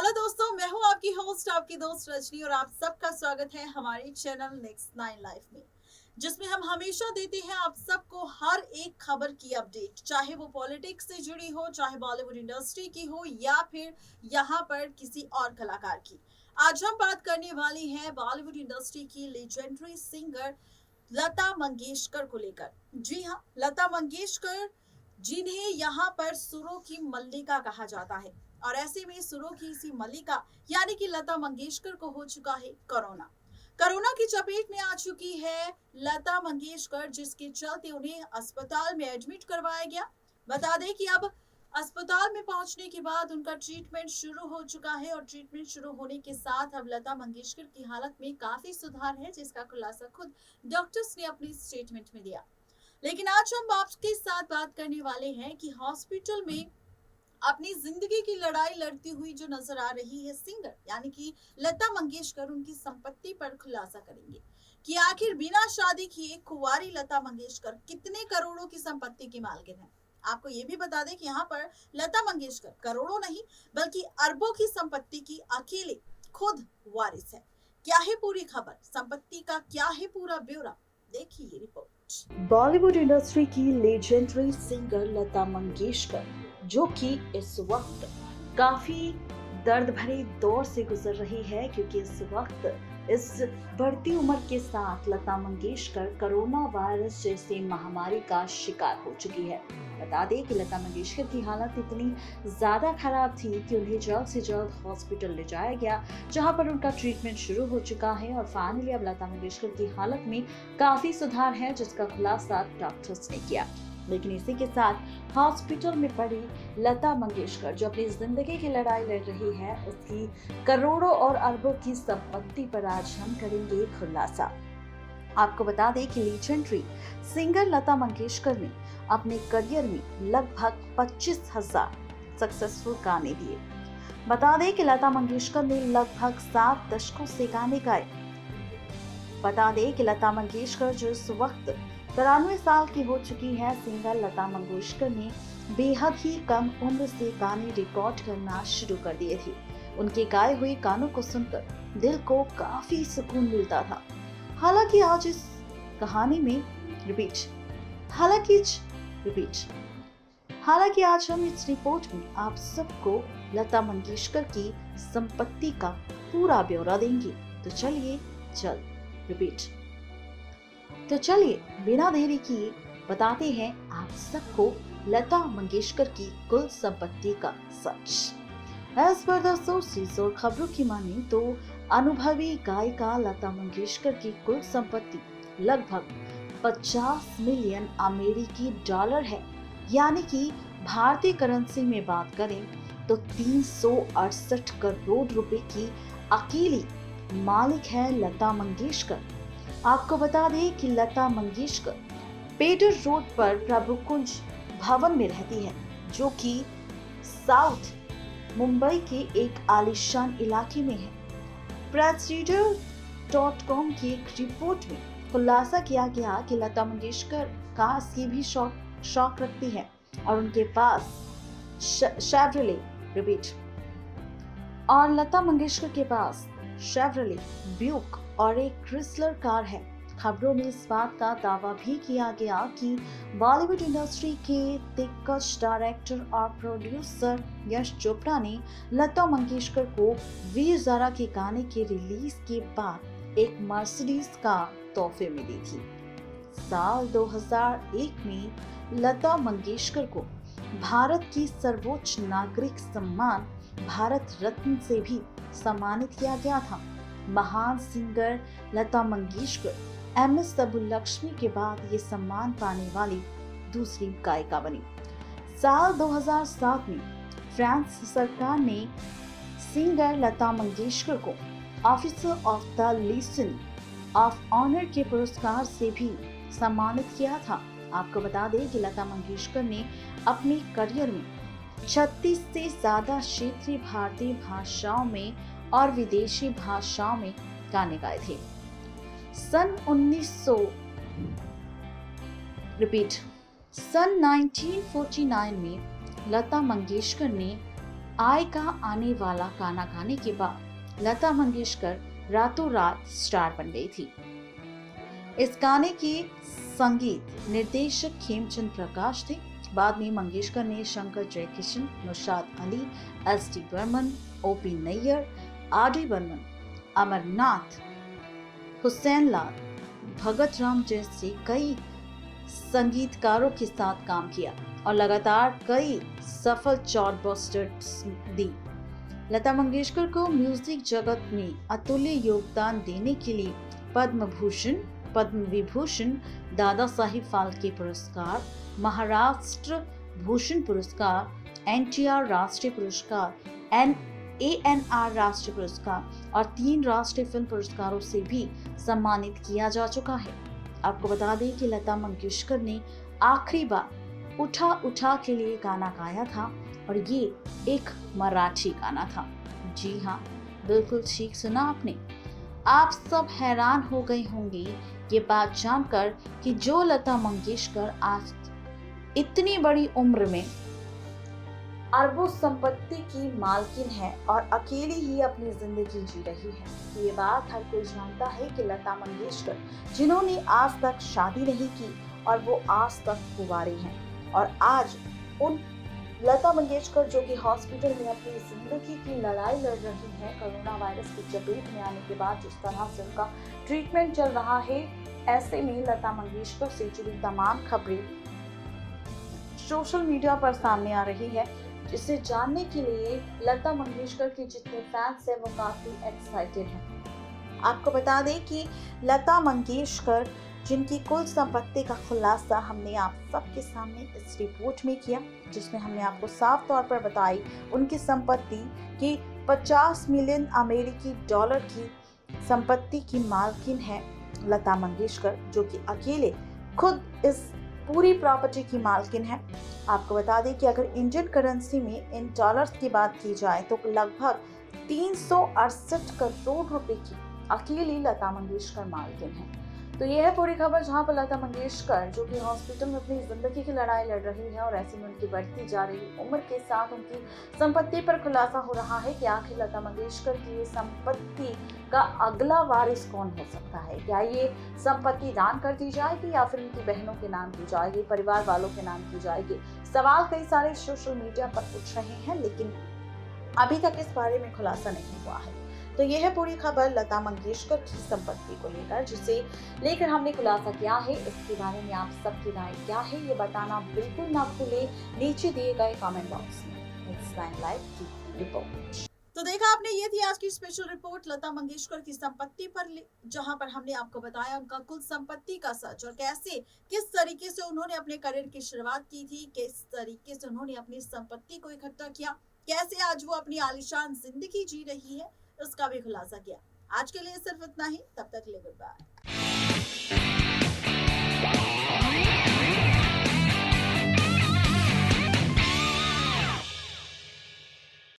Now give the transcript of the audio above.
Hello दोस्तों, मैं हूं आपकी होस्ट, आपकी दोस्त रजनी और आप सबका स्वागत है हमारे चैनल नेक्स्ट नाइन लाइफ में, जिसमें हम हमेशा देते हैं आप सबको हर एक खबर की अपडेट, चाहे वो पॉलिटिक्स से जुड़ी हो, चाहे बॉलीवुड इंडस्ट्री की हो या फिर यहाँ पर किसी और कलाकार की। आज हम बात करने वाली हैं बॉलीवुड इंडस्ट्री की लेजेंडरी सिंगर लता मंगेशकर को लेकर। जी हाँ, लता मंगेशकर, जिन्हें यहाँ पर सुरों की मल्लिका कहा जाता है। और ऐसे में सुरों की इसी मल्लिका यानी कि लता मंगेशकर को हो चुका है कोरोना। कोरोना की चपेट में आ चुकी है लता मंगेशकर, जिसके चलते उन्हें अस्पताल में एडमिट करवाया गया। बता दें कि अब अस्पताल में पहुंचने के बाद उनका ट्रीटमेंट शुरू हो चुका है और ट्रीटमेंट शुरू होने के साथ अब लता मंगेशकर की हालत में काफी सुधार है, जिसका खुलासा खुद डॉक्टर्स ने अपनी स्टेटमेंट में दिया। लेकिन आज हम आपके साथ बात करने वाले हैं कि हॉस्पिटल में अपनी जिंदगी की लड़ाई लड़ती हुई जो नजर आ रही है सिंगर यानी कि लता मंगेशकर, उनकी संपत्ति पर खुलासा करेंगे कि आखिर बिना शादी किए कुंवारी लता मंगेशकर कितने करोड़ों की संपत्ति की मालकिन है। आपको ये भी बता दें कि यहाँ पर लता मंगेशकर करोड़ों नहीं बल्कि अरबों की संपत्ति की अकेले खुद वारिस है। क्या है पूरी खबर, संपत्ति का क्या है पूरा ब्यौरा, देखिए ये रिपोर्ट। बॉलीवुड इंडस्ट्री की लेजेंडरी सिंगर लता मंगेशकर, जो कि इस वक्त काफी दर्द भरे दौर से गुजर रही है, क्योंकि इस वक्त इस बढ़ती उम्र के साथ लता मंगेशकर कोरोना वायरस जैसे महामारी का शिकार हो चुकी है। बता दें कि लता मंगेशकर की हालत इतनी ज्यादा खराब थी कि उन्हें जल्द से जल्द हॉस्पिटल ले जाया गया, जहां पर उनका ट्रीटमेंट शुरू हो चुका है और फाइनली अब लता मंगेशकर की हालत में काफी सुधार है, जिसका खुलासा डॉक्टर्स ने किया। लेकिन इसी के साथ हॉस्पिटल में पड़ी लता मंगेशकर, जो अपनी जिंदगी की लड़ाई लड़ रही है, उसकी करोड़ों और अरबों की संपत्ति पर आज हम करेंगे खुलासा। आपको बता दें कि लीजेंडरी सिंगर लता मंगेशकर ने अपने करियर में लगभग 25,000 सक्सेसफुल गाने दिए। बता दें कि लता मंगेशकर ने लगभग 7 दशकों से गाने गाए। बता दें कि लता मंगेशकर जो इस वक्त 93 साल की हो चुकी है, सिंगर लता मंगेशकर ने बेहद ही कम उम्र से गाने रिकॉर्ड करना शुरू कर दिए थे। उनके गाए हुए गानों को सुनकर दिल को काफी सुकून मिलता था। हालांकि आज इस कहानी में हालांकि आज हम इस रिपोर्ट में आप सबको लता मंगेशकर की संपत्ति का पूरा ब्यौरा देंगे। तो चलिए बिना देरी किए बताते हैं आप सबको लता मंगेशकर की कुल संपत्ति का सच। एज पर द सोर्सेज और खबरों की माने तो अनुभवी गायिका लता मंगेशकर की कुल संपत्ति लगभग 50 मिलियन अमेरिकी डॉलर है, यानी कि भारतीय करेंसी में बात करें तो 368 करोड़ रुपए की अकेली मालिक है लता मंगेशकर। आपको बता दें कि लता मंगेशकर पेडर रोड पर प्रभु कुंज भवन में रहती है, जो कि साउथ मुंबई के एक आलीशान इलाके में है। pressreader.com की एक रिपोर्ट में खुलासा किया गया कि लता मंगेशकर कार की भी शौक रखती है और उनके पास लता मंगेशकर के पास शेवरले ब्यूक और एक क्रिसलर कार है। खबरों में इस बात का दावा भी किया गया कि बॉलीवुड इंडस्ट्री के दिग्गज डायरेक्टर और प्रोड्यूसर यश चोपड़ा ने लता मंगेशकर को वीर ज़ारा के गाने के रिलीज के बाद एक मर्सिडीज कार तोहफे में दी थी। साल 2001 में लता मंगेशकर को भारत की सर्वोच्च नागरिक सम्मान भारत रत्न से भी सम्मानित किया गया था। महान सिंगर लता मंगेशकर MS सुब्बुलक्ष्मी के बाद ये सम्मान पाने वाली दूसरी गायिका बनी। साल 2007 में फ्रांस सरकार ने सिंगर लता मंगेशकर को officer of the legion of honour के पुरस्कार से भी सम्मानित किया था। आपको बता दें कि लता मंगेशकर ने अपने करियर में 36 से ज्यादा क्षेत्रीय भारतीय भाषाओं में और विदेशी भाषाओं में गाने गाए थे। सन 1949 में लता मंगेशकर ने आय का आने वाला गाना गाने के बाद लता मंगेशकर रातों रात स्टार बन गई थी। इस गाने के संगीत निर्देशक खेमचंद प्रकाश थे। बाद में मंगेशकर ने Shankar Jaikishan, Naushad Ali, S D. Burman, O P. Nayyar, R D. Burman, Amarnath, Husain Lal, Bhagat Ram जैसे कई संगीतकारों के साथ काम किया और लगातार कई सफल चार्टबस्टर्स दी। लता मंगेशकर को म्यूजिक जगत में अतुल्य योगदान देने के लिए पद्म भूषण, पद्म विभूषण, दादा साहिब फाल्के पुरस्कार, महाराष्ट्र भूषण पुरस्कार, एनटीआर राष्ट्रीय पुरस्कार, ANR राष्ट्रीय पुरस्कार और 3 राष्ट्रीय फिल्म पुरस्कारों से भी सम्मानित किया जा चुका है। आपको बता दें कि लता मंगेशकर ने आखिरी बार उठा उठा के लिए गाना गाया था और ये एक मराठी गाना था। जी हाँ, बिल्कुल ठीक सुना आपने। आप सब हैरान हो गए होंगे ये बात जानकर कि जो लता मंगेशकर आज इतनी बड़ी उम्र में अरबों संपत्ति की मालकिन है और अकेली ही अपनी जिंदगी जी रही है। ये बात हर कोई जानता है कि लता मंगेशकर, जिन्होंने आज तक शादी नहीं की और वो आज तक कुंवारी हैं, और आज उन लता मंगेशकर जो कि हॉस्पिटल में अपनी जिंदगी की लड़ाई लड़ रही हैं कोरोना वायरस की चपेट में आने के बाद, जिस तरह से उनका ट्रीटमेंट चल रहा है, ऐसे में लता मंगेशकर से जुड़ी तमाम खबरें सोशल मीडिया पर सामने आ रही है, जिसे जानने के लिए लता मंगेशकर के जितने फैंस हैं वो काफी एक्साइटेड हैं। आपको बता दें कि लता मंगेशकर, जिनकी कुल संपत्ति का खुलासा हमने आप सबके सामने इस रिपोर्ट में किया, जिसमें हमने आपको साफ तौर पर बताई उनकी संपत्ति की 50 मिलियन अमेरिकी डॉलर की संपत्ति की मालकिन है लता मंगेशकर, जो कि अकेले खुद इस पूरी प्रॉपर्टी की मालकिन है। आपको बता दें कि अगर इंडियन करेंसी में इन डॉलर्स की बात की जाए तो लगभग 368 करोड़ रुपए की अकेली लता मंगेशकर मालकिन है। तो यह है पूरी खबर, जहां पर लता मंगेशकर जो कि हॉस्पिटल में अपनी जिंदगी की लड़ाई लड़ रही है और ऐसे में उनकी बढ़ती जा रही उम्र के साथ उनकी संपत्ति पर खुलासा हो रहा है कि आखिर लता मंगेशकर की संपत्ति का अगला वारिस कौन हो सकता है। क्या ये संपत्ति दान कर दी जाएगी या फिर उनकी बहनों के नाम की जाएगी, परिवार वालों के नाम की जाएगी। सवाल कई सारे सोशल मीडिया पर उठ रहे हैं, लेकिन अभी तक इस बारे में खुलासा नहीं हुआ है। तो यह है पूरी खबर लता मंगेशकर की संपत्ति को लेकर, जिसे लेकर हमने खुलासा किया है। इसके बारे में आप सबकी राय क्या है ये बताना बिल्कुल ना भूलें नीचे दिए गए कमेंट बॉक्स में। नेक्स्ट 9 लाइव की रिपोर्ट। तो देखा आपने, ये थी आज की स्पेशल रिपोर्ट लता मंगेशकर की संपत्ति पर, जहां पर हमने आपको बताया उनका कुल संपत्ति का सच और कैसे किस तरीके से उन्होंने अपने करियर की शुरुआत की थी, किस तरीके से उन्होंने अपनी संपत्ति को इकट्ठा किया, कैसे आज वो अपनी आलीशान जिंदगी जी रही है, उसका भी खुलासा किया। आज के लिए सिर्फ इतना ही, तब तक के लिए गुड बाय।